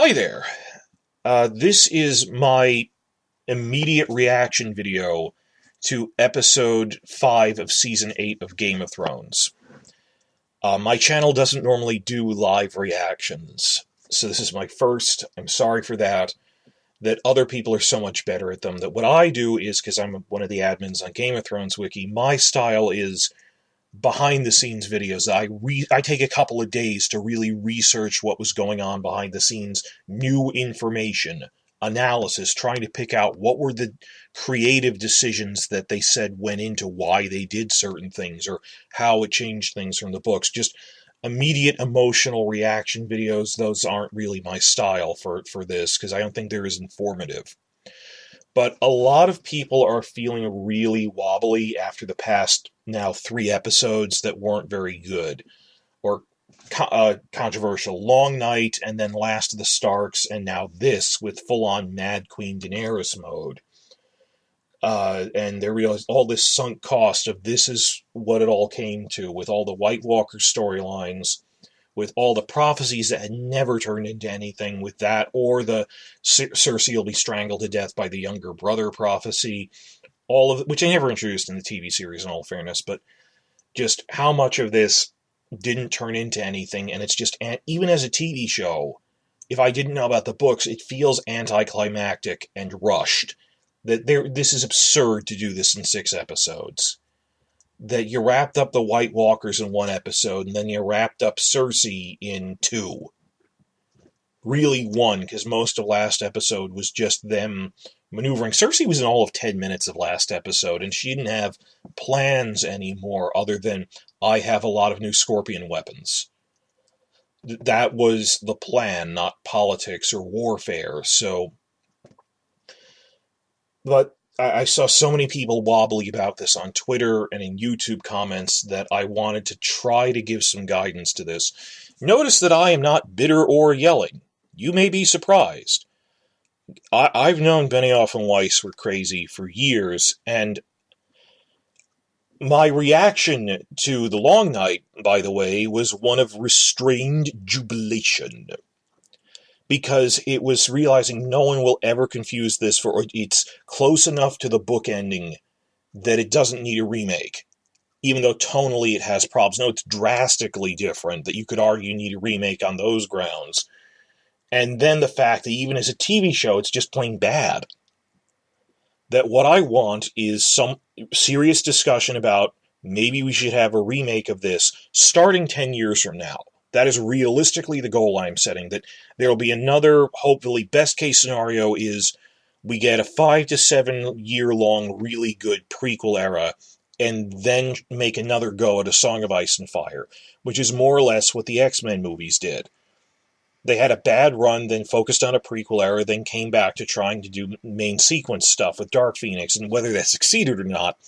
Hi there. This is my immediate reaction video to episode 5 of season 8 of Game of Thrones. My channel doesn't normally do live reactions, so this is my first. I'm sorry for that. That other people are so much better at them. That what I do is, because I'm one of the admins on Game of Thrones Wiki, my style is behind the scenes videos. I take a couple of days to really research what was going on behind the scenes, new information, analysis, trying to pick out what were the creative decisions that they said went into why they did certain things or how it changed things from the books. Just immediate emotional reaction videos. Those aren't really my style for this because I don't think they're as informative. But a lot of people are feeling really wobbly after the past now 3 episodes that weren't very good or controversial. Long Night, and then Last of the Starks, and now this with full-on Mad Queen Daenerys mode. And they realized all this sunk cost of this is what it all came to, with all the White Walker storylines, with all the prophecies that had never turned into anything with that, or the Cersei will be strangled to death by the younger brother prophecy, all of which they never introduced in the TV series in all fairness, but just how much of this didn't turn into anything, and it's just, even as a TV show, if I didn't know about the books, it feels anticlimactic and rushed. This is absurd to do this in 6 episodes. That you wrapped up the White Walkers in 1 episode, and then you wrapped up Cersei in 2. Really 1, because most of last episode was just them maneuvering. Cersei was in all of 10 minutes of last episode, and she didn't have plans anymore other than, I have a lot of new Scorpion weapons. That was the plan, not politics or warfare, so... But I saw so many people wobbly about this on Twitter and in YouTube comments that I wanted to try to give some guidance to this. Notice that I am not bitter or yelling. You may be surprised. I've known Benioff and Weiss were crazy for years, and my reaction to The Long Night, by the way, was one of restrained jubilation. Because it was realizing no one will ever confuse this for it's close enough to the book ending that it doesn't need a remake. Even though tonally it has problems. No, it's drastically different, that you could argue you need a remake on those grounds. And then the fact that even as a TV show, it's just plain bad. That what I want is some serious discussion about maybe we should have a remake of this starting 10 years from now. That is realistically the goal I'm setting, that there will be another, hopefully, best case scenario is we get a 5 to 7 year long really good prequel era, and then make another go at A Song of Ice and Fire, which is more or less what the X-Men movies did. They had a bad run, then focused on a prequel era, then came back to trying to do main sequence stuff with Dark Phoenix, and whether that succeeded or not,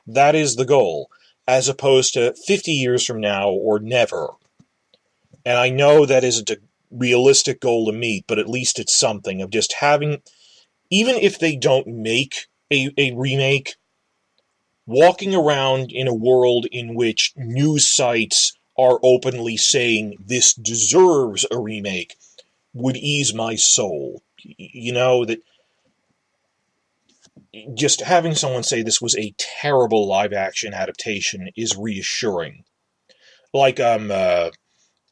that is the goal, as opposed to 50 years from now or never. And I know that isn't a realistic goal to meet, but at least it's something of just having, even if they don't make a remake, walking around in a world in which news sites are openly saying this deserves a remake would ease my soul. You know, that just having someone say this was a terrible live-action adaptation is reassuring. Like,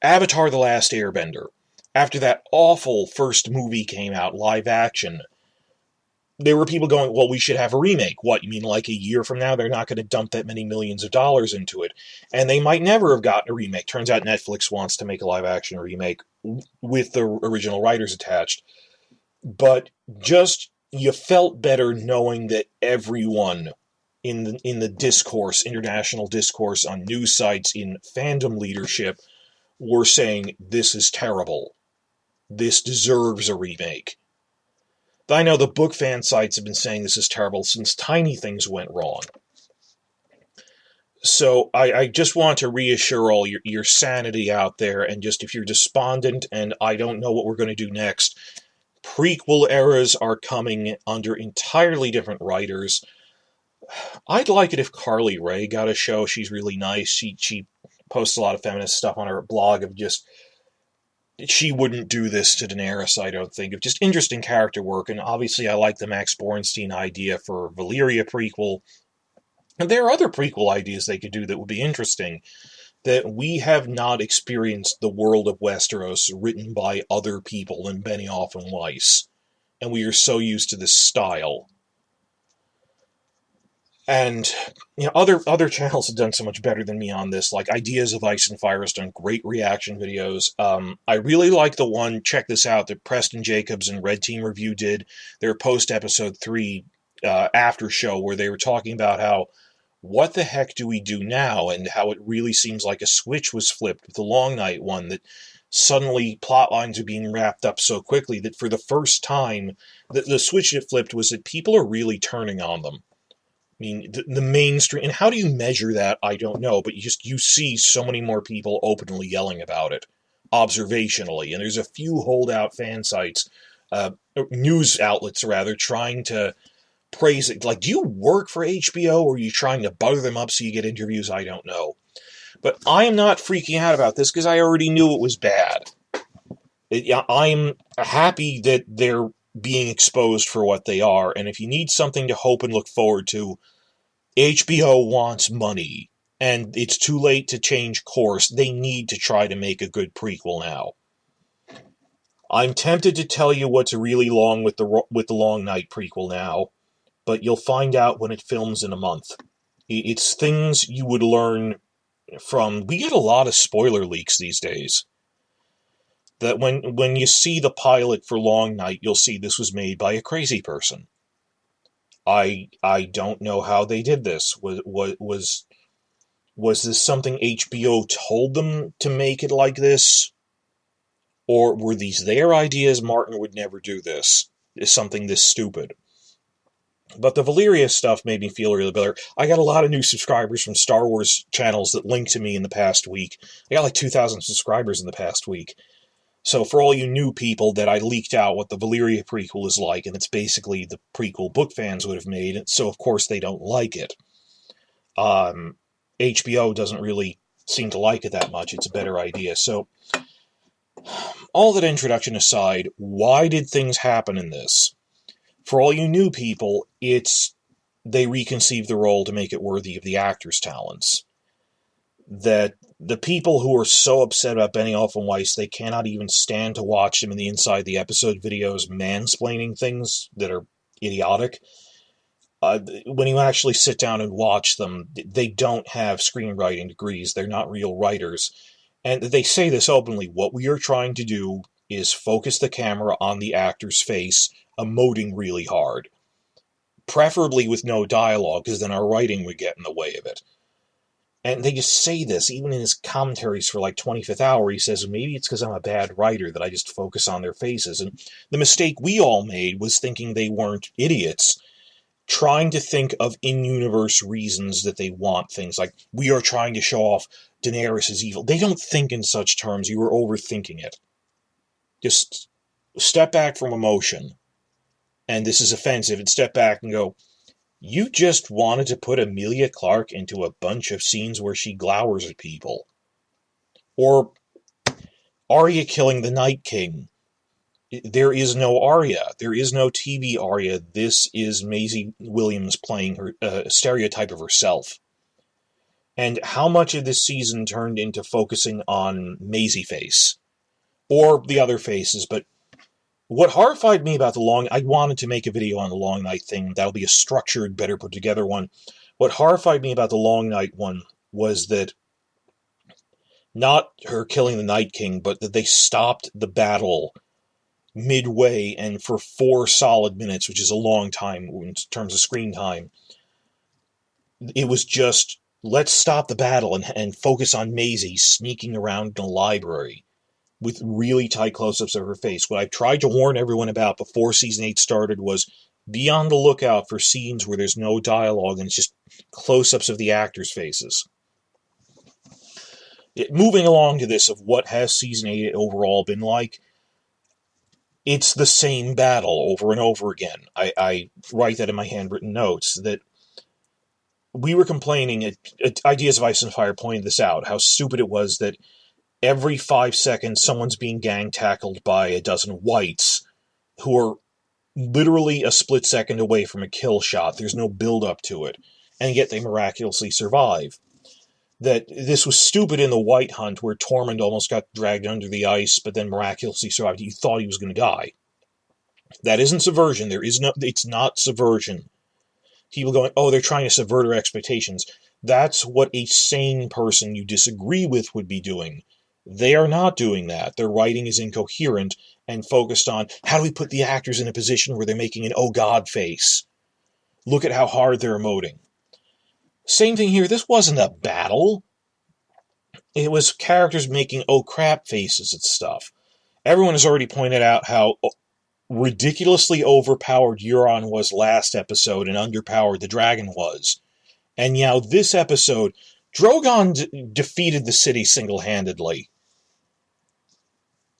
Avatar: The Last Airbender. After that awful first movie came out, live action, there were people going, well, we should have a remake. What, you mean like a year from now they're not going to dump that many millions of dollars into it? And they might never have gotten a remake. Turns out Netflix wants to make a live action remake with the original writers attached. But just, you felt better knowing that everyone in the discourse, international discourse on news sites, in fandom leadership, were saying, this is terrible. This deserves a remake. I know the book fan sites have been saying this is terrible since Tiny Things went wrong. So I just want to reassure all your sanity out there, and just if you're despondent and I don't know what we're going to do next, prequel eras are coming under entirely different writers. I'd like it if Carly Rae got a show. She's really nice. She posts a lot of feminist stuff on her blog of just she wouldn't do this to Daenerys, I don't think. Of just interesting character work, and obviously I like the Max Borenstein idea for Valyria prequel. And there are other prequel ideas they could do that would be interesting, that we have not experienced the world of Westeros written by other people than Benioff and Weiss. And we are so used to this style. And other channels have done so much better than me on this. Like Ideas of Ice and Fire has done great reaction videos. I really like the one, check this out, that Preston Jacobs and Red Team Review did, their post episode 3 after show, where they were talking about how, what the heck do we do now, and how it really seems like a switch was flipped with the Long Night one, that suddenly plot lines are being wrapped up so quickly that for the first time, the switch that flipped was that people are really turning on them. I mean, the mainstream, and how do you measure that? I don't know, but you see so many more people openly yelling about it, observationally, and there's a few holdout fan sites, news outlets rather, trying to praise it. Like, do you work for HBO, or are you trying to butter them up so you get interviews? I don't know. But I am not freaking out about this because I already knew it was bad. I'm happy that they're being exposed for what they are, and if you need something to hope and look forward to, HBO wants money, and it's too late to change course. They need to try to make a good prequel now. I'm tempted to tell you what's really long with the Long Night prequel now, but you'll find out when it films in a month. It's things you would learn from... We get a lot of spoiler leaks these days. That when you see the pilot for Long Night, you'll see this was made by a crazy person. I don't know how they did this. Was this something HBO told them to make it like this? Or were these their ideas? Martin would never do this. Is something this stupid. But the Valyria stuff made me feel really better. I got a lot of new subscribers from Star Wars channels that linked to me in the past week. I got like 2,000 subscribers in the past week. So for all you new people, that I leaked out what the Valyria prequel is like, and it's basically the prequel book fans would have made, so of course they don't like it. HBO doesn't really seem to like it that much. It's a better idea. So, all that introduction aside, why did things happen in this? For all you new people, they reconceived the role to make it worthy of the actor's talents. That the people who are so upset about Benioff and Weiss, they cannot even stand to watch them in the inside the episode videos mansplaining things that are idiotic. When you actually sit down and watch them, they don't have screenwriting degrees. They're not real writers. And they say this openly. What we are trying to do is focus the camera on the actor's face, emoting really hard. Preferably with no dialogue, because then our writing would get in the way of it. And they just say this, even in his commentaries for like 25th Hour, he says, maybe it's because I'm a bad writer that I just focus on their faces. And the mistake we all made was thinking they weren't idiots, trying to think of in-universe reasons that they want things. Like, we are trying to show off Daenerys is evil. They don't think in such terms. You are overthinking it. Just step back from emotion. And this is offensive. And step back and go, you just wanted to put Emilia Clarke into a bunch of scenes where she glowers at people. Or Arya killing the Night King. There is no Arya. There is no TV Arya. This is Maisie Williams playing her stereotype of herself. And how much of this season turned into focusing on Maisie face? Or the other faces, but what horrified me about I wanted to make a video on the Long Night thing. That'll be a structured, better put together one. What horrified me about the Long Night one was that not her killing the Night King, but that they stopped the battle midway, and for 4 solid minutes, which is a long time in terms of screen time, it was just, let's stop the battle and focus on Maisie sneaking around in a library with really tight close-ups of her face. What I've tried to warn everyone about before Season 8 started was, be on the lookout for scenes where there's no dialogue and it's just close-ups of the actors' faces. Moving along to this of what has Season 8 overall been like, it's the same battle over and over again. I write that in my handwritten notes, that we were complaining, Ideas of Ice and Fire pointed this out, how stupid it was that every 5 seconds someone's being gang-tackled by a dozen whites who are literally a split second away from a kill shot. There's no build-up to it. And yet they miraculously survive. That this was stupid in the White Hunt, where Tormund almost got dragged under the ice, but then miraculously survived. You thought he was going to die. That isn't subversion. It's not subversion. People going, oh, they're trying to subvert our expectations. That's what a sane person you disagree with would be doing. They are not doing that. Their writing is incoherent and focused on, how do we put the actors in a position where they're making an oh god face? Look at how hard they're emoting. Same thing here. This wasn't a battle. It was characters making oh crap faces at stuff. Everyone has already pointed out how ridiculously overpowered Euron was last episode and underpowered the dragon was. And now this episode, Drogon defeated the city single-handedly.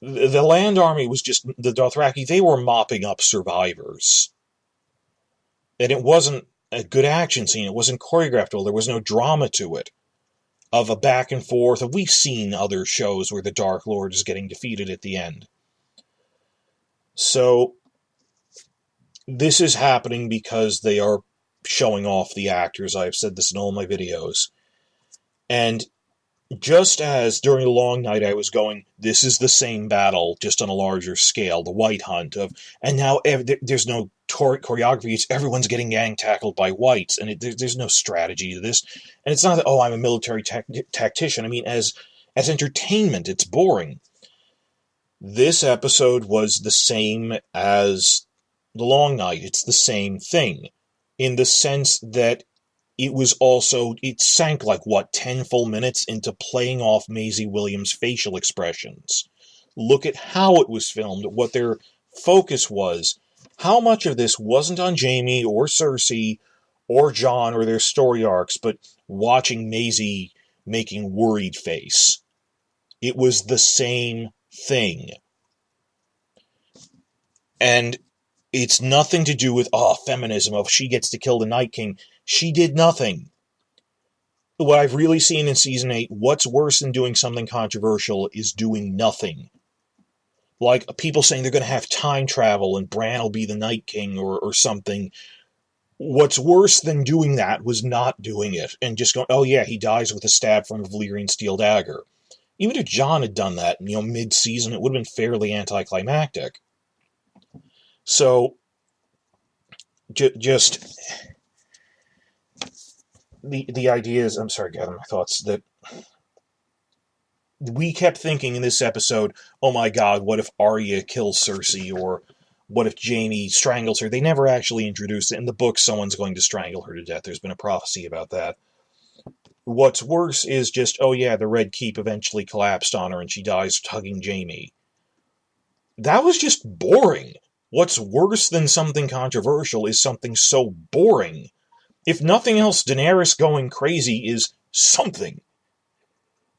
The land army was just, the Dothraki, they were mopping up survivors. And it wasn't a good action scene. It wasn't choreographed well. There was no drama to it. Of a back and forth. We've seen other shows where the Dark Lord is getting defeated at the end. So, this is happening because they are showing off the actors. I've said this in all my videos. And just as during the long night I was going, this is the same battle, just on a larger scale, the White Hunt, and now there's no choreography, it's everyone's getting gang-tackled by whites, and there's no strategy to this. And it's not that, oh, I'm a military tactician. I mean, as entertainment, it's boring. This episode was the same as the long night. It's the same thing, in the sense that it sank like, 10 full minutes into playing off Maisie Williams' facial expressions. Look at how it was filmed, what their focus was. How much of this wasn't on Jaime or Cersei or Jon or their story arcs, but watching Maisie making worried face. It was the same thing. And it's nothing to do with, feminism, she gets to kill the Night King. She did nothing. What I've really seen in Season 8, what's worse than doing something controversial is doing nothing. Like, people saying they're going to have time travel and Bran will be the Night King or something. What's worse than doing that was not doing it and just going, oh yeah, he dies with a stab from a Valyrian steel dagger. Even if Jon had done that, mid-season, it would have been fairly anticlimactic. So, just the idea is, I'm sorry, gather my thoughts, that we kept thinking in this episode, oh my god, what if Arya kills Cersei, or what if Jaime strangles her? They never actually introduced it. In the book, someone's going to strangle her to death. There's been a prophecy about that. What's worse is just, oh yeah, the Red Keep eventually collapsed on her and she dies hugging Jaime. That was just boring. What's worse than something controversial is something so boring. If nothing else, Daenerys going crazy is something.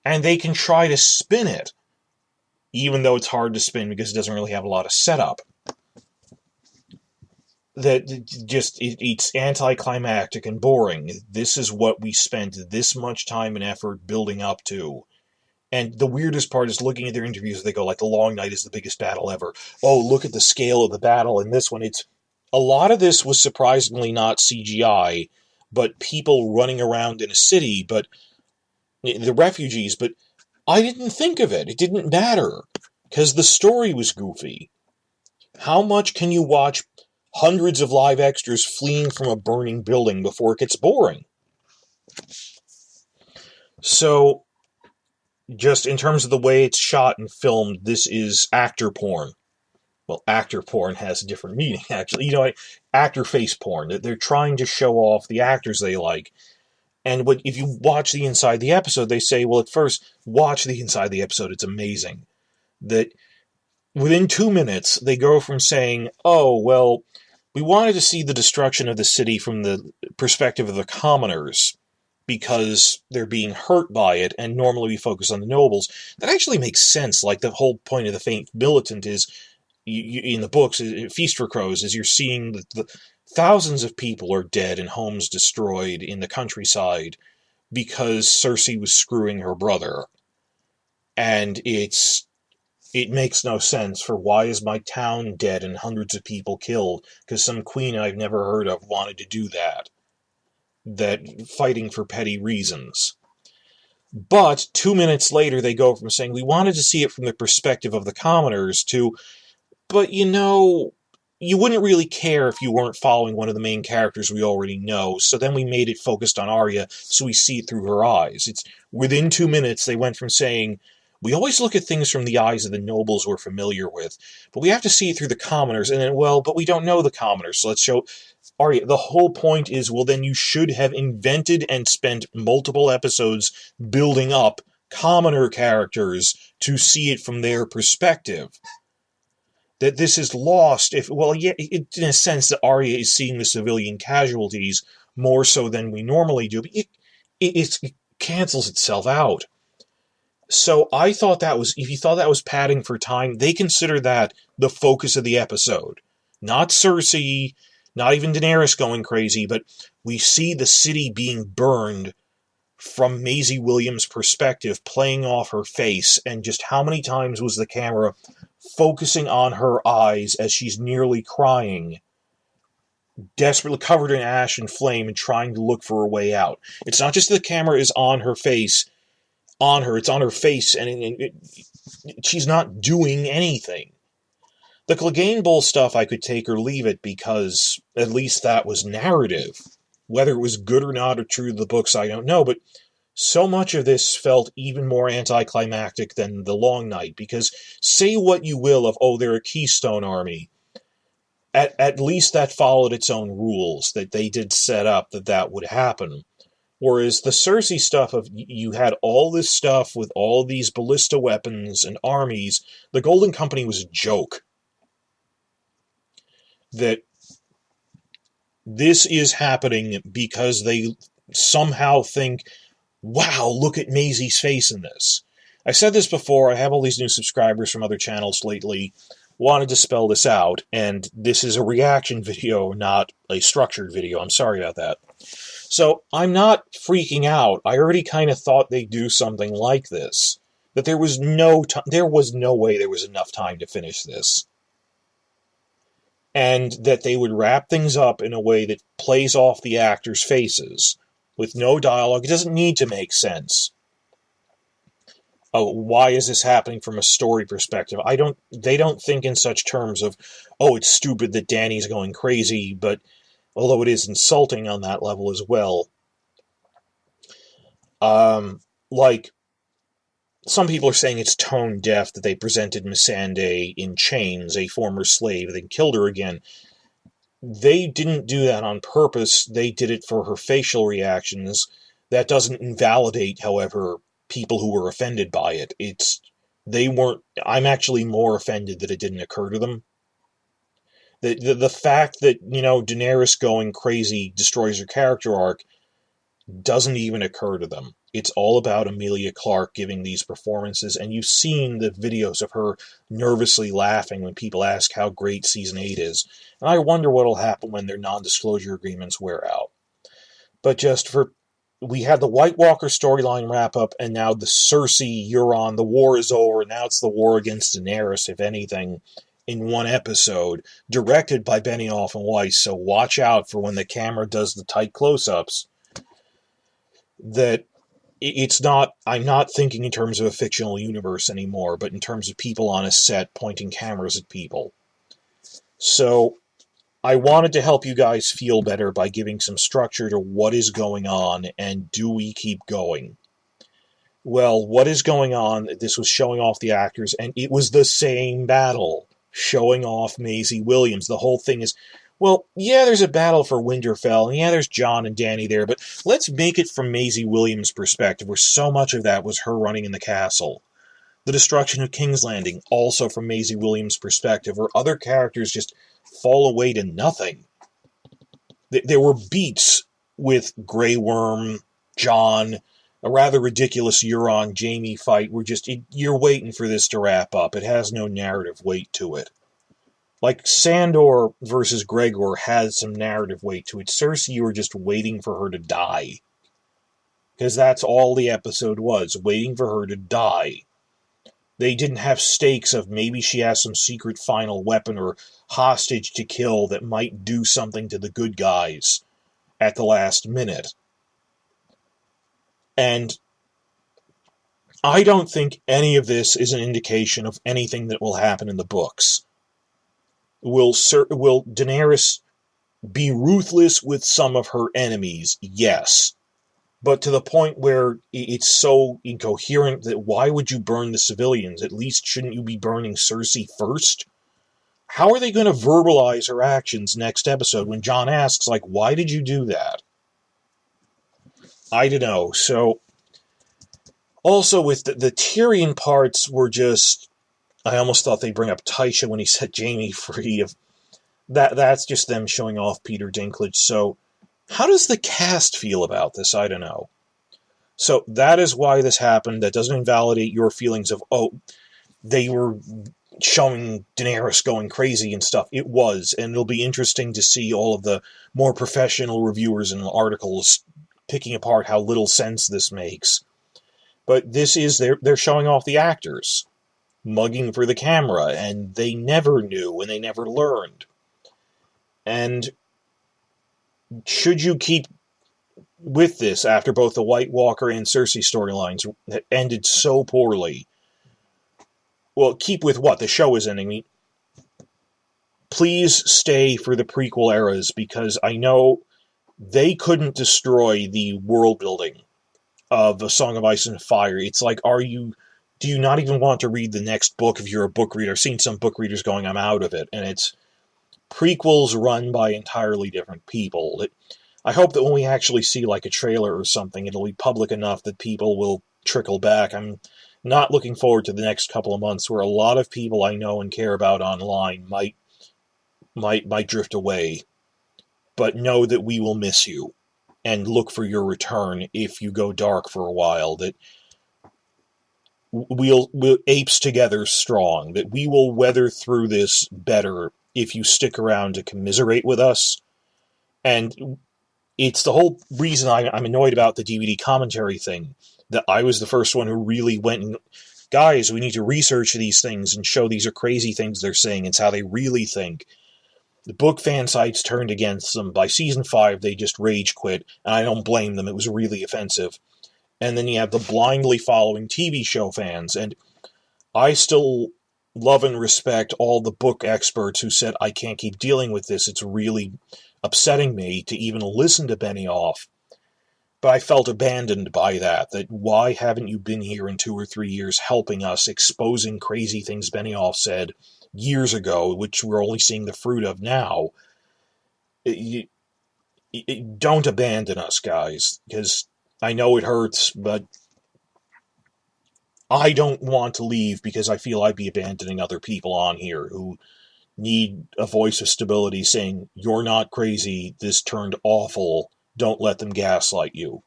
And they can try to spin it, even though it's hard to spin because it doesn't really have a lot of setup. It's anticlimactic and boring. This is what we spent this much time and effort building up to. And the weirdest part is looking at their interviews, they go, like, the Long Night is the biggest battle ever. Oh, look at the scale of the battle in this one. A lot of this was surprisingly not CGI, but people running around in a city, but the refugees, but I didn't think of it. It didn't matter, because the story was goofy. How much can you watch hundreds of live extras fleeing from a burning building before it gets boring? So, just in terms of the way it's shot and filmed, this is actor porn. Well, actor porn has a different meaning, actually. Actor face porn. They're trying to show off the actors they like. And if you watch the inside the episode, they say, well, at first, watch the inside the episode. It's amazing. That within 2 minutes, they go from saying, oh, well, we wanted to see the destruction of the city from the perspective of the commoners because they're being hurt by it, and normally we focus on the nobles. That actually makes sense. Like, the whole point of the Faint Militant is, in the books, Feast for Crows, is you're seeing the thousands of people are dead and homes destroyed in the countryside because Cersei was screwing her brother. And it makes no sense for why is my town dead and hundreds of people killed because some queen I've never heard of wanted to do that. That fighting for petty reasons. But 2 minutes later, they go from saying, we wanted to see it from the perspective of the commoners to, but you wouldn't really care if you weren't following one of the main characters we already know, so then we made it focused on Arya so we see it through her eyes. It's within 2 minutes, they went from saying, we always look at things from the eyes of the nobles we're familiar with, but we have to see it through the commoners, and then, well, but we don't know the commoners, so let's show Arya. The whole point is, well, then you should have invented and spent multiple episodes building up commoner characters to see it from their perspective. That this is lost if, well, yeah, in a sense that Arya is seeing the civilian casualties more so than we normally do, but it cancels itself out. So I thought that was, if you thought that was padding for time, they consider that the focus of the episode. Not Cersei, not even Daenerys going crazy, but we see the city being burned from Maisie Williams' perspective, playing off her face, and just how many times was the camera focusing on her eyes as she's nearly crying, desperately covered in ash and flame and trying to look for a way out. It's not just the camera is on her face, on her, it's on her face, and she's not doing anything. The Clegane Bowl stuff I could take or leave it because at least that was narrative. Whether it was good or not or true to the books, I don't know, but so much of this felt even more anticlimactic than The Long Night, because say what you will of, oh, they're a Keystone Army, at least that followed its own rules, that they did set up that would happen. Whereas the Cersei stuff of, you had all this stuff with all these ballista weapons and armies, the Golden Company was a joke. That this is happening because they somehow think, wow, look at Maisie's face in this. I said this before, I have all these new subscribers from other channels lately, wanted to spell this out, and this is a reaction video, not a structured video. I'm sorry about that. So, I'm not freaking out. I already kind of thought they'd do something like this. That there was no way there was enough time to finish this. And that they would wrap things up in a way that plays off the actors' faces, with no dialogue. It doesn't need to make sense. Oh, why is this happening from a story perspective? They don't think in such terms of, oh, it's stupid that Dany's going crazy, but although it is insulting on that level as well. Like, some people are saying it's tone deaf that they presented Missandei in chains, a former slave, then killed her again. They didn't do that on purpose. They did it for her facial reactions. That doesn't invalidate, however, people who were offended by it. I'm actually more offended that it didn't occur to them. The fact that, Daenerys going crazy destroys her character arc doesn't even occur to them. It's all about Emilia Clarke giving these performances, and you've seen the videos of her nervously laughing when people ask how great Season 8 is. And I wonder what'll happen when their non-disclosure agreements wear out. But we had the White Walker storyline wrap up, and now the Cersei, Euron, the war is over, now it's the war against Daenerys, if anything, in one episode, directed by Benioff and Weiss, so watch out for when the camera does the tight close-ups, that I'm not thinking in terms of a fictional universe anymore, but in terms of people on a set pointing cameras at people. So, I wanted to help you guys feel better by giving some structure to what is going on, and do we keep going? Well, what is going on? This was showing off the actors, and it was the same battle, showing off Maisie Williams. The whole thing is, well, yeah, there's a battle for Winterfell, and yeah, there's Jon and Dany there, but let's make it from Maisie Williams' perspective, where so much of that was her running in the castle. The destruction of King's Landing, also from Maisie Williams' perspective, where other characters just fall away to nothing. There were beats with Grey Worm, Jon, a rather ridiculous Euron Jaime fight where you're waiting for this to wrap up. It has no narrative weight to it. Like Sandor versus Gregor has some narrative weight to it. Cersei, you were just waiting for her to die. Because that's all the episode was, waiting for her to die. They didn't have stakes of maybe she has some secret final weapon or hostage to kill that might do something to the good guys at the last minute. And I don't think any of this is an indication of anything that will happen in the books. Will Daenerys be ruthless with some of her enemies? Yes. But to the point where it's so incoherent that why would you burn the civilians? At least shouldn't you be burning Cersei first? How are they going to verbalize her actions next episode when Jon asks, like, why did you do that? I don't know. So, also with the Tyrion parts were just, I almost thought they'd bring up Tysha when he set Jaime free. That's just them showing off Peter Dinklage. So, how does the cast feel about this? I don't know. So that is why this happened. That doesn't invalidate your feelings of, oh, they were showing Daenerys going crazy and stuff. It was, and it'll be interesting to see all of the more professional reviewers and articles picking apart how little sense this makes. But this is, they're showing off the actors, mugging for the camera, and they never knew, and they never learned. And should you keep with this after both the White Walker and Cersei storylines that ended so poorly? Well, keep with what? The show is ending. Please stay for the prequel eras, because I know they couldn't destroy the world building of A Song of Ice and Fire. It's like, do you not even want to read the next book if you're a book reader? I've seen some book readers going, I'm out of it. And it's prequels run by entirely different people. I hope that when we actually see like a trailer or something, it'll be public enough that people will trickle back. I'm not looking forward to the next couple of months where a lot of people I know and care about online might drift away. But know that we will miss you and look for your return if you go dark for a while. That we'll apes together strong. That we will weather through this better if you stick around to commiserate with us. And it's the whole reason I'm annoyed about the DVD commentary thing, that I was the first one who really went and, guys, we need to research these things and show these are crazy things they're saying. It's how they really think. The book fan sites turned against them. By season 5, they just rage quit, and I don't blame them. It was really offensive. And then you have the blindly following TV show fans, and I still love and respect all the book experts who said, I can't keep dealing with this. It's really upsetting me to even listen to Benioff. But I felt abandoned by that why haven't you been here in 2 or 3 years helping us, exposing crazy things Benioff said years ago, which we're only seeing the fruit of now. Don't abandon us, guys, because I know it hurts, but I don't want to leave because I feel I'd be abandoning other people on here who need a voice of stability saying, you're not crazy, this turned awful, don't let them gaslight you.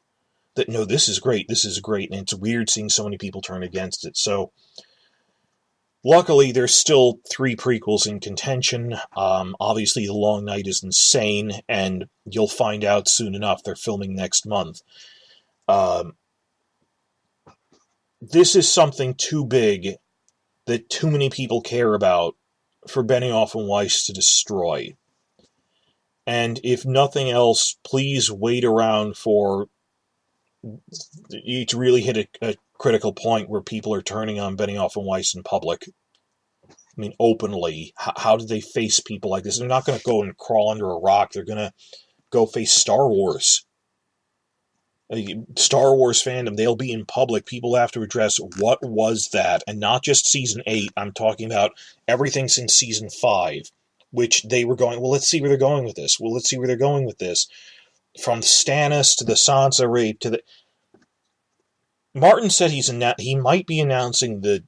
That, no, this is great, and it's weird seeing so many people turn against it. So, luckily, there's still 3 prequels in contention. Obviously, The Long Night is insane, and you'll find out soon enough. They're filming next month. This is something too big that too many people care about for Benioff and Weiss to destroy. And if nothing else, please wait around for you to really hit a critical point where people are turning on Benioff and Weiss in public. I mean, openly. How do they face people like this? They're not going to go and crawl under a rock. They're going to go face Star Wars. Star Wars fandom, they'll be in public. People have to address what was that, and not just season 8. I'm talking about everything since season 5, which they were going, well, let's see where they're going with this. From Stannis to the Sansa rape to the... Martin said he might be announcing the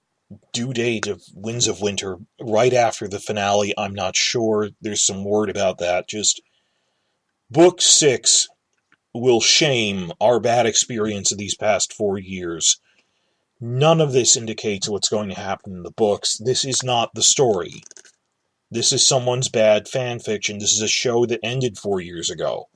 due date of Winds of Winter right after the finale. I'm not sure. There's some word about that. Just Book 6 will shame our bad experience of these past 4 years. None of this indicates what's going to happen in the books. This is not the story. This is someone's bad fan fiction. This is a show that ended 4 years ago.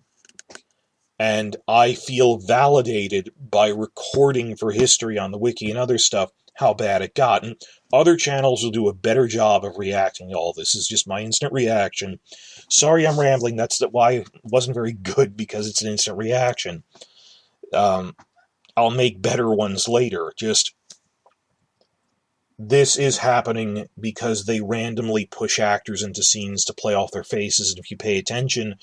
And I feel validated by recording for history on the wiki and other stuff how bad it got. And other channels will do a better job of reacting to all this. This is just my instant reaction. Sorry I'm rambling. That's why it wasn't very good, because it's an instant reaction. I'll make better ones later. Just, this is happening because they randomly push actors into scenes to play off their faces. And if you pay attention,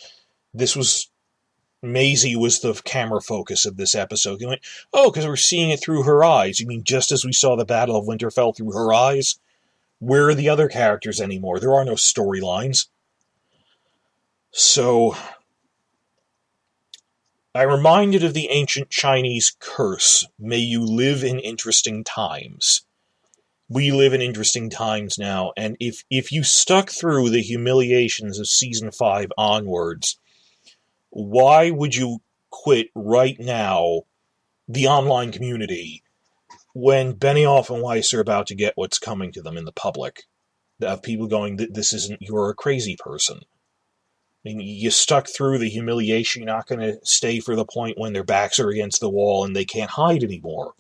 Maisie was the camera focus of this episode. You went, oh, because we're seeing it through her eyes. You mean just as we saw the Battle of Winterfell through her eyes? Where are the other characters anymore? There are no storylines. So, I'm reminded of the ancient Chinese curse, may you live in interesting times. We live in interesting times now, and if you stuck through the humiliations of Season 5 onwards, why would you quit right now the online community when Benioff and Weiss are about to get what's coming to them in the public? Of people going, this isn't, you're a crazy person. I mean, you stuck through the humiliation, you're not going to stay for the point when their backs are against the wall and they can't hide anymore.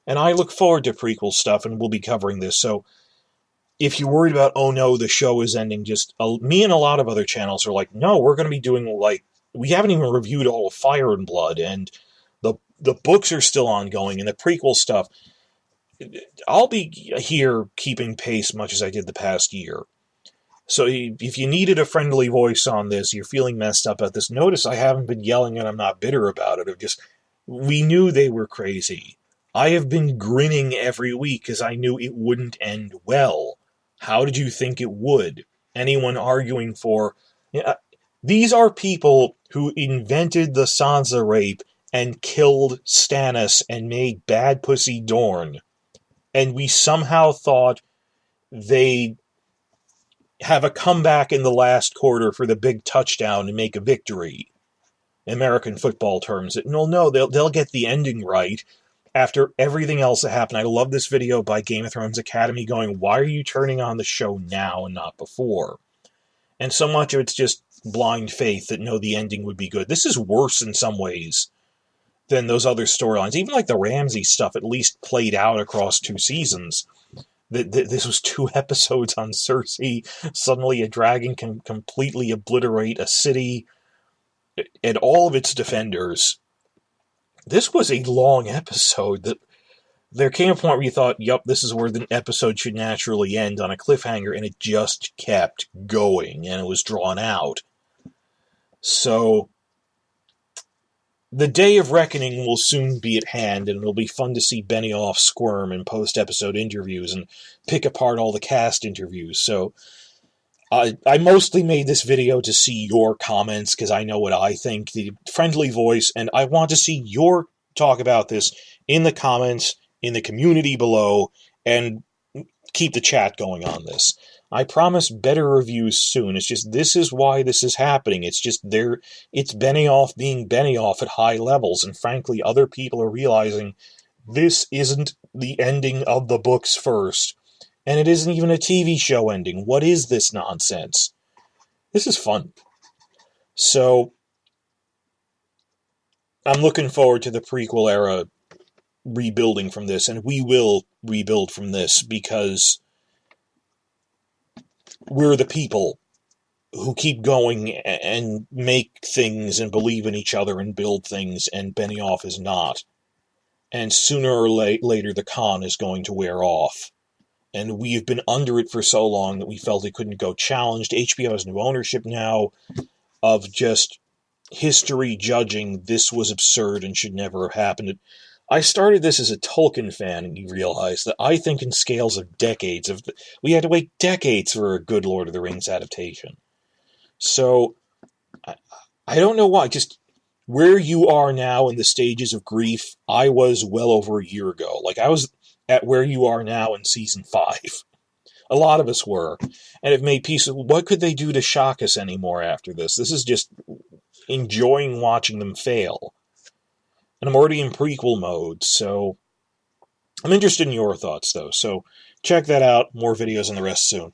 And I look forward to prequel stuff, and we'll be covering this. So if you're worried about, oh no, the show is ending, just me and a lot of other channels are like, no, we're going to be doing, like, we haven't even reviewed all of Fire and Blood, and the books are still ongoing, and the prequel stuff. I'll be here keeping pace much as I did the past year. So if you needed a friendly voice on this, you're feeling messed up at this, notice I haven't been yelling and I'm not bitter about it. We knew they were crazy. I have been grinning every week because I knew it wouldn't end well. How did you think it would? Anyone arguing for... these are people who invented the Sansa rape and killed Stannis and made Bad Pussy Dorne. And we somehow thought they'd have a comeback in the last quarter for the big touchdown and make a victory. American football terms. No, they'll get the ending right after everything else that happened. I love this video by Game of Thrones Academy going, why are you turning on the show now and not before? And so much of it's just blind faith that no, the ending would be good. This is worse in some ways than those other storylines. Even like the Ramsay stuff at least played out across 2 seasons. This was 2 episodes on Cersei. Suddenly a dragon can completely obliterate a city and all of its defenders. This was a long episode. That there came a point where you thought, yup, this is where the episode should naturally end, on a cliffhanger, and it just kept going, and it was drawn out. So, the day of reckoning will soon be at hand, and it'll be fun to see Benioff squirm in post-episode interviews and pick apart all the cast interviews. So, I mostly made this video to see your comments, because I know what I think, the friendly voice, and I want to see your talk about this in the comments, in the community below, and keep the chat going on this. I promise better reviews soon. It's just, this is why this is happening. It's just it's Benioff being Benioff at high levels, and frankly, other people are realizing this isn't the ending of the books first, and it isn't even a TV show ending. What is this nonsense? This is fun. So, I'm looking forward to the prequel era rebuilding from this, and we will rebuild from this, because we're the people who keep going and make things and believe in each other and build things, and Benioff is not. And sooner or later, the con is going to wear off. And we've been under it for so long that we felt it couldn't go challenged. HBO has new ownership now of just history judging this was absurd and should never have happened. I started this as a Tolkien fan, and you realize that I think in scales of decades. We had to wait decades for a good Lord of the Rings adaptation. So, I don't know why. Just where you are now in the stages of grief, I was well over a year ago. Like, I was at where you are now in Season 5. A lot of us were. And have made peace with, what could they do to shock us anymore after this? This is just enjoying watching them fail. And I'm already in prequel mode, so I'm interested in your thoughts, though. So check that out. More videos on the rest soon.